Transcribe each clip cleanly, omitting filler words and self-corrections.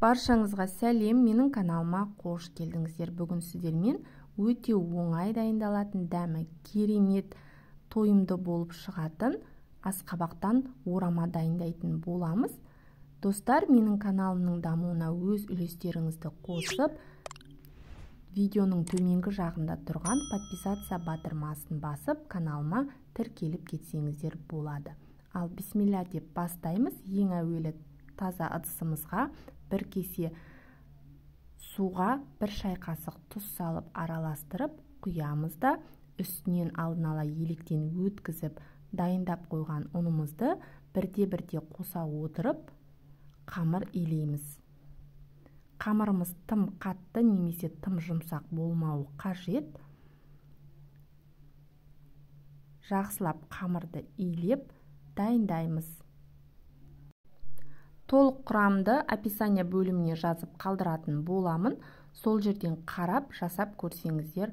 Баршаңызға сәлем, менің каналыма қош келдіңіздер. Бүгін сіздермен өте оңай дайындалатын дәмі керемет тойымды болып шығатын асқабақтан орама дайындайтын боламыз. Достар, менің каналымның дамуына өз үлестеріңізді қосып, видеоның төменгі жағында тұрған подписаться батырмасын басып, каналыма тіркеліп кетсеңіздер болады. Ал бисмилля деп бастаймыз. Ең әуелі таза ыдысымызға бір кесе суға бір шай қасық тұз салып араластырып құямыз да үстінен алдын ала електен өткізіп дайындап қойған ұнымызды бірте-бірте қоса отырып қамыр илейміз. Қамырымыз тым қатты немесе тым жұмсақ болмауы қажет. Жақсылап қамырды илеп дайындаймыз. Толық құрамды описание бөліміне жазып қалдыратын боламын. Сол жерден қарап жасап көрсеңіздер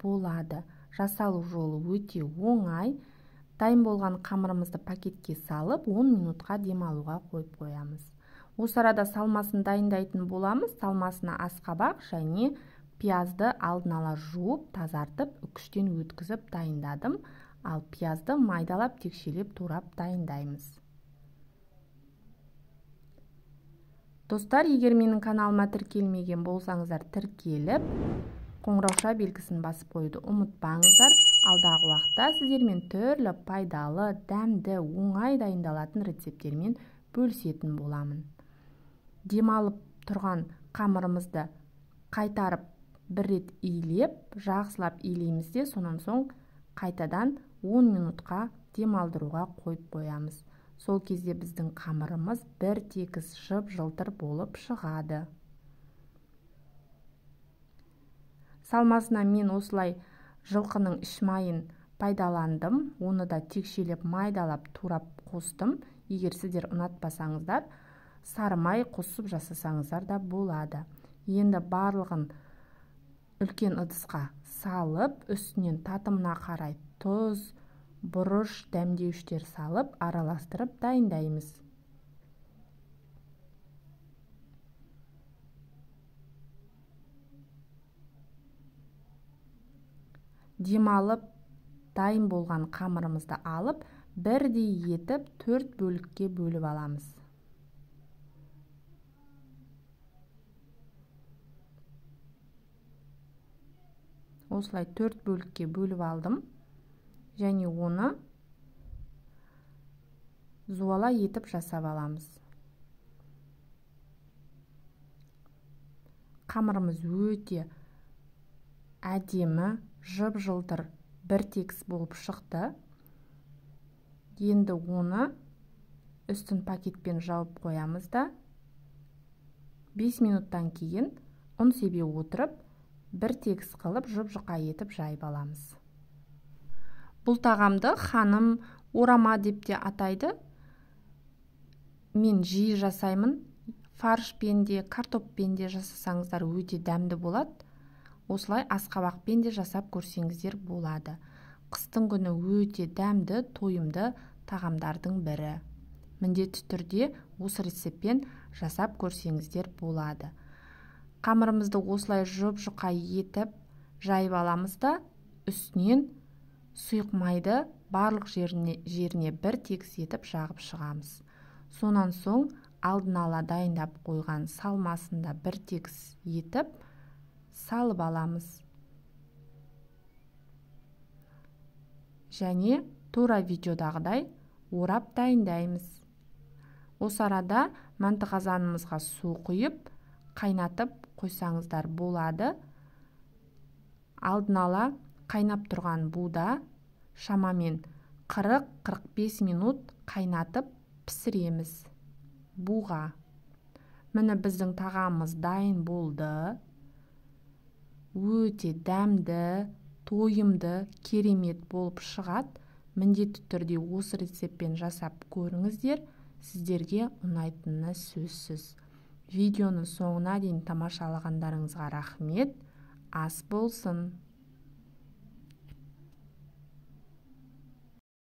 болады. Жасалу жолы өте оңай. Дайын болған қамырымызды пакетке салып 10 минутқа демалуға қойып қоямыз. Осы арада салмасын дайындайтын боламыз. Салмасына асқабақ және пиязды алдын ала жуып, тазартып, үкіштен өткізіп дайындадым. Ал пиязды майдалап, текшелеп, турап дайындаймыз. Достар, егер менің каналыма тіркелмеген болсаңыздар, тіркеліп, қоңырауша белгісін басып қоюды ұмытпаңыздар. Алдағы уақытта сіздермен түрлі пайдалы, дәмді, оңай дайындалатын рецепттермен бөлісетін боламын. Демалып тұрған қамырымызды қайтарып бір рет илеп, жақсылап илейміз де, сонан соң қайтадан 10 минутқа демалдыруға қойып қоямыз. Сол кезде біздің қамырымыз бір тегіс жып-жылтыр болып шығады. Салмасына мен осылай жылқының іш майын пайдаландым. Оны да текшелеп, майдалап, турап қостым. Егер сіздер ұнатпасаңыздар, сары май қосып жасасаңыздар да болады. Енді барлығын үлкен ыдысқа салып, үстінен татымына қарай тұз, бұрыш, дәмдеуіштер салып, араластырып дайындаймыз. Демалып, дайын болған қамырымызды алып, бірдей етіп 4 бөлікке бөліп аламыз. Осылай 4 бөлікке бөліп алдым. Және оны зуала етіп жасап аламыз. Қамырымыз өте әдемі, жып-жылтыр, бір тегіс болып шықты. Енді оны үстін пакетпен жауып қоямыз да 5 минуттан кейін ұн себе отырып, бір тегіс қылып жұп-жұқа етіп жайып аламыз. Бұл тағамды ханым орама деп те атайды. Мен жиі жасаймын. Фаршпен де, картоппен де жасасаңыздар өте дәмді болады. Осылай асқабақпен де жасап көрсеңіздер болады. Қыстың күні өте дәмді, тойымды тағамдардың бірі. Міндетті түрде осы рецептпен жасап көрсеңіздер болады. Қамырымызды осылай жұп-жұқа етіп жайып аламыз да, үстінен сұйық майды барлық жеріне бір тегіс етіп жағып шығамыз. Сонан соң алдын ала дайындап қойған салмасында бір тегіс етіп салып аламыз. Және тура видеодағыдай орап дайындаймыз. Осы арада мәнті қазанымызға су құйып, қайнатып қойсаңыздар болады. Алдын ала қайнап тұрған буда шамамен 40-45 минут қайнатып пісіреміз буға. Міне біздің тағамымыз дайын болды. Өте дәмді, тойымды, керемет болып шығады. Міндетті түрде осы рецептпен жасап көріңіздер. Сіздерге ұнайтыны сөзсіз. Видеоны соңына дейін тамашалағандарыңызға рахмет. Ас болсын.